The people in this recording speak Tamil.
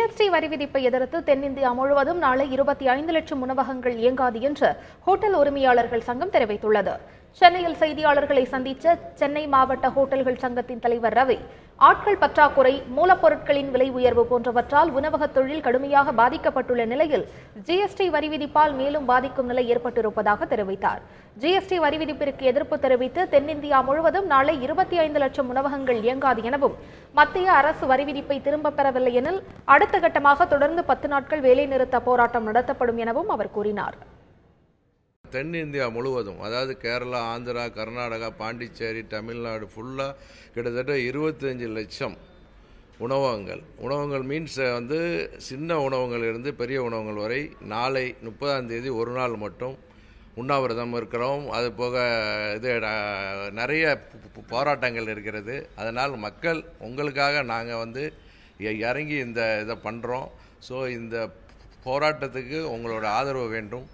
ஜிஎஸ்டி வரி விதிப்பை எதிர்த்து தென்னிந்தியா முழுவதும் நாளை 25 லட்சம் உணவகங்கள் இயங்காது என்று ஹோட்டல் உரிமையாளர்கள் சங்கம் தெரிவித்துள்ளது. சென்னையில் செய்தியாளர்களை சந்தித்த சென்னை மாவட்ட ஹோட்டல்கள் சங்கத்தின் தலைவர் ரவி, ஆட்கள் பற்றாக்குறை, மூலப்பொருட்களின் விலை உயர்வு போன்றவற்றால் உணவகத் தொழில் கடுமையாக பாதிக்கப்பட்டுள்ள நிலையில் ஜிஎஸ்டி வரி விதிப்பால் மேலும் பாதிக்கும் நிலை ஏற்பட்டிருப்பதாக தெரிவித்தார். ஜிஎஸ்டி வரி விதிப்பிற்கு எதிர்ப்பு தெரிவித்து தென்னிந்தியா முழுவதும் நாளை 25 லட்சம் உணவகங்கள் இயங்காது எனவும், மத்திய அரசு வரி விதிப்பை திரும்பப் பெறவில்லை எனில் அடுத்த கட்டமாக தொடர்ந்து 10 நாட்கள் வேலைநிறுத்த போராட்டம் நடத்தப்படும் எனவும் அவர் கூறினார். தென்னிந்தியா முழுவதும், அதாவது கேரளா, ஆந்திரா, கர்நாடகா, பாண்டிச்சேரி, தமிழ்நாடு ஃபுல்லாக கிட்டத்தட்ட 25 லட்சம் உணவகங்கள் மீன்ஸ் சின்ன உணவகங்கள் இருந்து பெரிய உணவகங்கள் வரை நாளை 30ஆம் தேதி ஒரு நாள் மட்டும் உண்ணாவிரதம் இருக்கிறோம். அது போக நிறைய போராட்டங்கள் இருக்கிறது. அதனால் மக்கள் உங்களுக்காக நாங்கள் இறங்கி இதை பண்ணுறோம். ஸோ இந்த போராட்டத்துக்கு உங்களோட ஆதரவு வேண்டும்.